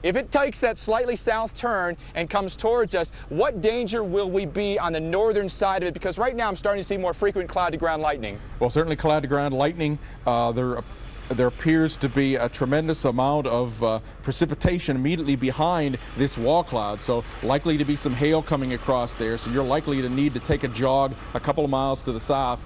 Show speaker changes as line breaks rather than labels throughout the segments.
if it takes that slightly south turn and comes towards us, what danger will we be on the northern side of it? Because right now I'm starting to see more frequent cloud-to-ground lightning.
Well, certainly cloud-to-ground lightning. There appears to be a tremendous amount of precipitation immediately behind this wall cloud, so likely to be some hail coming across there, so you're likely to need to take a jog a couple of miles to the south.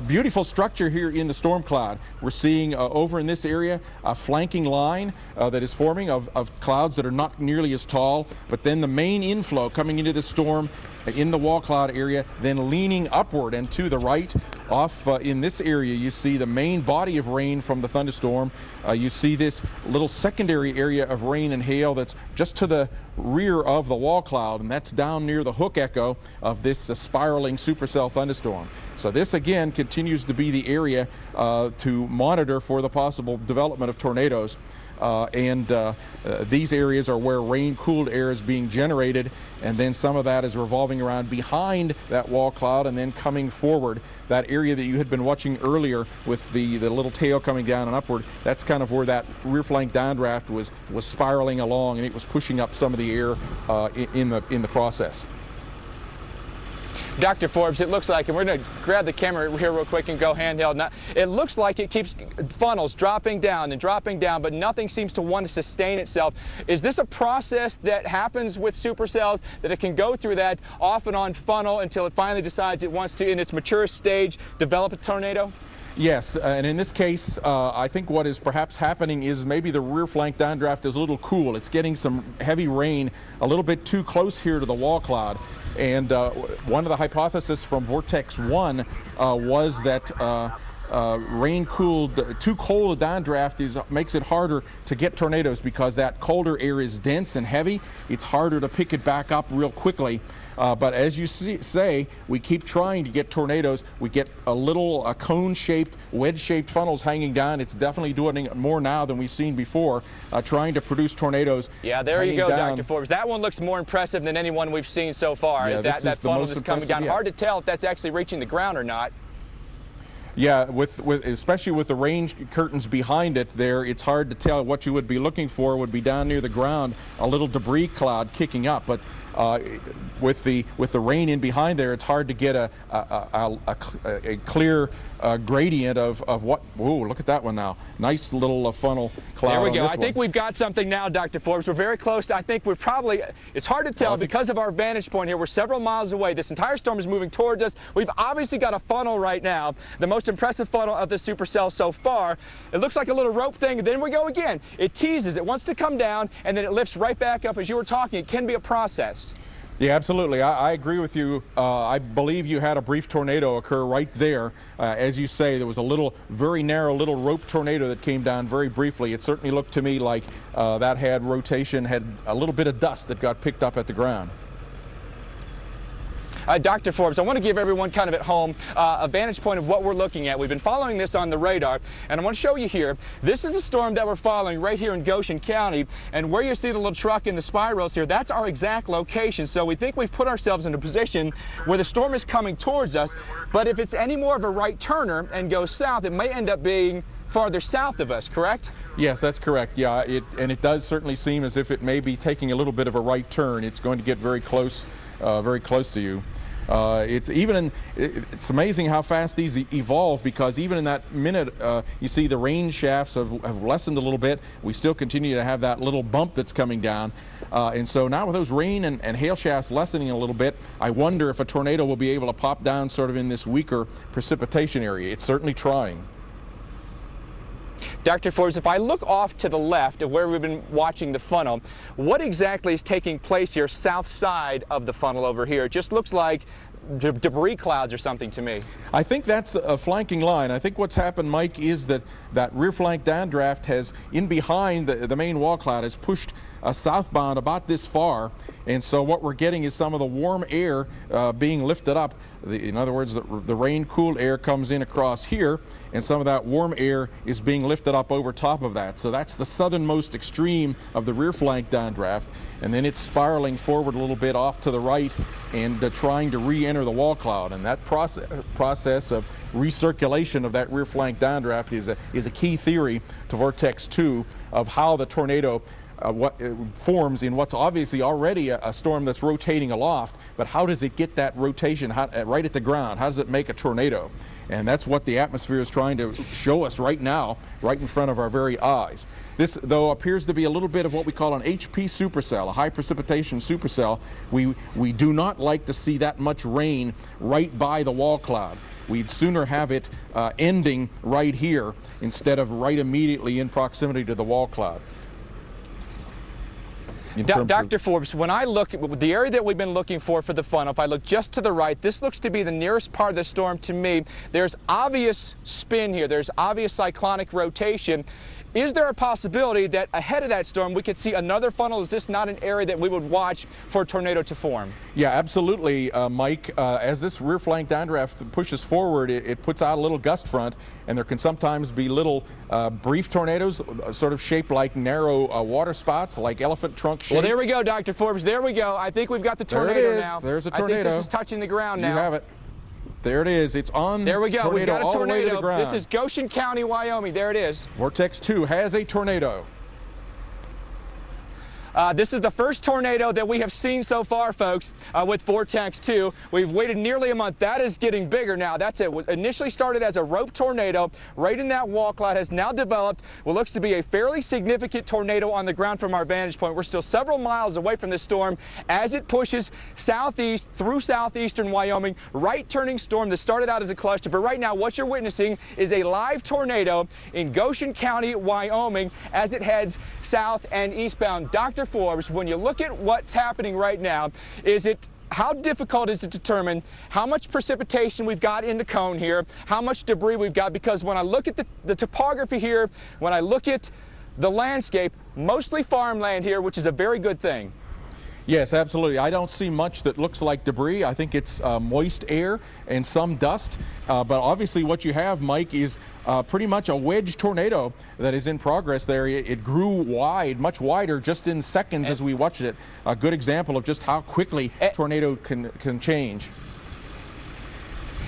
Beautiful structure here in the storm cloud. We're seeing over in this area a flanking line that is forming of clouds that are not nearly as tall, but then the main inflow coming into the storm in the wall cloud area, then leaning upward and to the right. Off in this area, you see the main body of rain from the thunderstorm. You see this little secondary area of rain and hail that's just to the rear of the wall cloud, and that's down near the hook echo of this spiraling supercell thunderstorm. So this again continues to be the area to monitor for the possible development of tornadoes. These areas are where rain-cooled air is being generated, and then some of that is revolving around behind that wall cloud and then coming forward. That area that you had been watching earlier with the little tail coming down and upward, that's kind of where that rear flank downdraft was spiraling along, and it was pushing up some of the air in the process.
Dr. Forbes, it looks like, and we're going to grab the camera here real quick and go handheld. Now, it looks like it keeps funnels dropping down and dropping down, but nothing seems to want to sustain itself. Is this a process that happens with supercells, that it can go through that off and on funnel until it finally decides it wants to, in its mature stage, develop a tornado?
Yes, and in this case, I think what is perhaps happening is maybe the rear flank downdraft is a little cool. It's getting some heavy rain a little bit too close here to the wall cloud. And one of the hypotheses from Vortex 1 was that rain-cooled, too cold a downdraft makes it harder to get tornadoes because that colder air is dense and heavy. It's harder to pick it back up real quickly. But as you say, we keep trying to get tornadoes. We get a cone-shaped, wedge-shaped funnels hanging down. It's definitely doing it more now than we've seen before, trying to produce tornadoes.
Yeah, there you go, Dr. Forbes. That one looks more impressive than any one we've seen so far.
Yeah,
that funnel is coming down.
Yeah.
Hard to tell if that's actually reaching the ground or not.
Yeah, especially with the rain curtains behind it there, it's hard to tell. What you would be looking for would be down near the ground, a little debris cloud kicking up. But with the rain in behind there, it's hard to get a clear gradient of what. Whoa, look at that one now. Nice little funnel cloud.
There we go.
I
think we've got something now, Dr. Forbes. We're very close to, I think we're probably, it's hard to tell because of our vantage point here. We're several miles away. This entire storm is moving towards us. We've obviously got a funnel right now, the most impressive funnel of the supercell so far. It looks like a little rope thing, and then we go again. It teases, it wants to come down, and then it lifts right back up. As you were talking, it can be a process.
Yeah, absolutely. I agree with you. I believe you had a brief tornado occur right there. As you say, there was a very narrow little rope tornado that came down very briefly. It certainly looked to me like that had rotation, had a little bit of dust that got picked up at the ground.
Dr. Forbes, I want to give everyone kind of at home a vantage point of what we're looking at. We've been following this on the radar, and I want to show you here. This is the storm that we're following right here in Goshen County, and where you see the little truck in the spirals here, that's our exact location. So we think we've put ourselves in a position where the storm is coming towards us, but if it's any more of a right turner and goes south, it may end up being farther south of us, correct?
Yes, that's correct. Yeah, it does certainly seem as if it may be taking a little bit of a right turn. It's going to get very close to you. It's amazing how fast these evolve, because even in that minute, you see the rain shafts have lessened a little bit. We still continue to have that little bump that's coming down. And so now with those rain and hail shafts lessening a little bit, I wonder if a tornado will be able to pop down sort of in this weaker precipitation area. It's certainly trying.
Dr. Forbes, if I look off to the left of where we've been watching the funnel, what exactly is taking place here south side of the funnel over here? It just looks like debris clouds or something to me.
I think that's a flanking line. I think what's happened, Mike, is that rear flank downdraft has, in behind the main wall cloud, has pushed southbound about this far, and so what we're getting is some of the warm air being lifted up. In other words, the rain-cooled air comes in across here, and some of that warm air is being lifted up over top of that. So that's the southernmost extreme of the rear flank downdraft, and then it's spiraling forward a little bit off to the right and trying to re-enter the wall cloud. And that process of recirculation of that rear flank downdraft is a key theory to Vortex 2 of how the tornado what forms in what's obviously already a storm that's rotating aloft, but how does it get that rotation right at the ground? How does it make a tornado? And that's what the atmosphere is trying to show us right now, right in front of our very eyes. This, though, appears to be a little bit of what we call an HP supercell, a high precipitation supercell. We do not like to see that much rain right by the wall cloud. We'd sooner have it ending right here instead of right immediately in proximity to the wall cloud.
Dr. Forbes, when I look at the area that we've been looking for the funnel, if I look just to the right, this looks to be the nearest part of the storm to me. There's obvious spin here. There's obvious cyclonic rotation. Is there a possibility that ahead of that storm we could see another funnel? Is this not an area that we would watch for a tornado to form?
Yeah, absolutely, Mike. As this rear flank downdraft pushes forward, it puts out a little gust front, and there can sometimes be little brief tornadoes, sort of shaped like narrow water spots, like elephant trunk shapes.
Well, there we go, Dr. Forbes. There we go. I think we've got the tornado
there it is.
now.
There's a tornado.
I think this is touching the ground now.
You have it. There it is. It's on.
There we go. We've got a
all the way to the
tornado.
ground.
This is Goshen County, Wyoming. There it is.
Vortex 2 has a tornado.
This is the first tornado that we have seen so far, folks, with Vortex 2. We've waited nearly a month. That is getting bigger now. That's it. Initially started as a rope tornado right in that wall cloud, has now developed what looks to be a fairly significant tornado on the ground from our vantage point. We're still several miles away from this storm as it pushes southeast through southeastern Wyoming. Right-turning storm that started out as a cluster, but right now what you're witnessing is a live tornado in Goshen County, Wyoming, as it heads south and eastbound. Dr. Forbes, when you look at what's happening right now, how difficult is it to determine how much precipitation we've got in the cone here, how much debris we've got? Because when I look at the topography here, when I look at the landscape, mostly farmland here, which is a very good thing.
Yes, absolutely. I don't see much that looks like debris. I think it's moist air and some dust. But obviously what you have, Mike, is pretty much a wedge tornado that is in progress there. It grew wide, much wider, just in seconds as we watched it. A good example of just how quickly a tornado can change.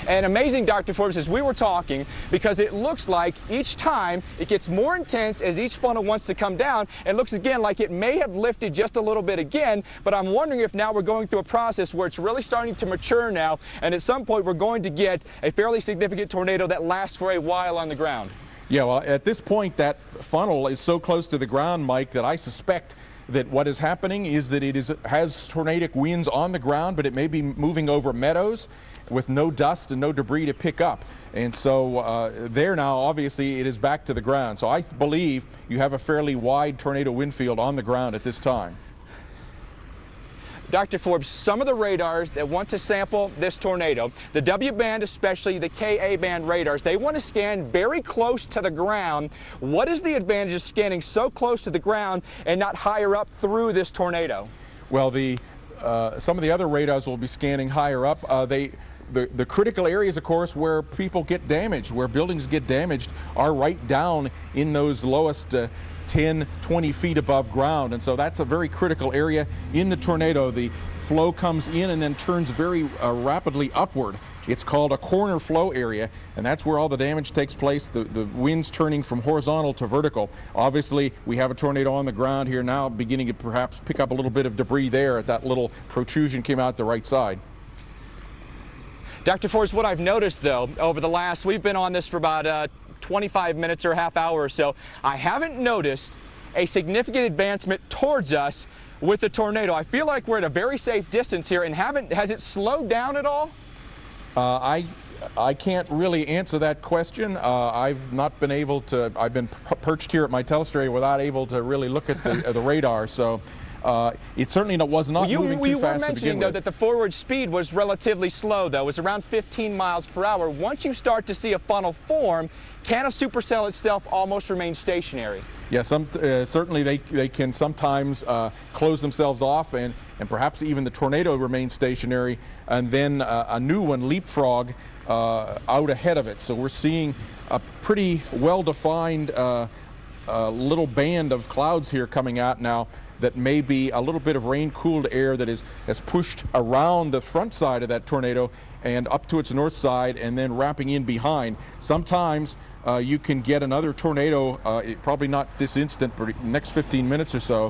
And amazing, Dr. Forbes, as we were talking, because it looks like each time it gets more intense as each funnel wants to come down. It looks again like it may have lifted just a little bit again, but I'm wondering if now we're going through a process where it's really starting to mature now, and at some point we're going to get a fairly significant tornado that lasts for a while on the ground.
Yeah, well, at this point that funnel is so close to the ground, Mike, that I suspect that what is happening is that it has tornadic winds on the ground, but it may be moving over meadows with no dust and no debris to pick up. And so there now, obviously, it is back to the ground. So I believe you have a fairly wide tornado wind field on the ground at this time.
Dr. Forbes, some of the radars that want to sample this tornado, the W-band, especially the Ka-band radars, they want to scan very close to the ground. What is the advantage of scanning so close to the ground and not higher up through this tornado?
Well, some of the other radars will be scanning higher up. The critical areas, of course, where people get damaged, where buildings get damaged, are right down in those lowest 10, 20 feet above ground. And so that's a very critical area in the tornado. The flow comes in and then turns very rapidly upward. It's called a corner flow area, and that's where all the damage takes place, the winds turning from horizontal to vertical. Obviously, we have a tornado on the ground here now, beginning to perhaps pick up a little bit of debris there at that little protrusion came out the right side.
Dr. Forbes, what I've noticed, though, over the last, we've been on this for about 25 minutes or a half hour or so, I haven't noticed a significant advancement towards us with the tornado. I feel like we're at a very safe distance here, and has it slowed down at all?
I can't really answer that question. I've not been able to, I've been perched here at my telestrator without able to really look at the radar, so it certainly was not moving too fast to begin with.
You were mentioning, though, that the forward speed was relatively slow, though. It was around 15 miles per hour. Once you start to see a funnel form, can a supercell itself almost remain stationary?
Yeah, certainly they can sometimes close themselves off, and perhaps even the tornado remains stationary, and then a new one leapfrog out ahead of it. So we're seeing a pretty well-defined little band of clouds here coming out now that may be a little bit of rain-cooled air that has pushed around the front side of that tornado and up to its north side and then wrapping in behind. Sometimes you can get another tornado, probably not this instant, but next 15 minutes or so,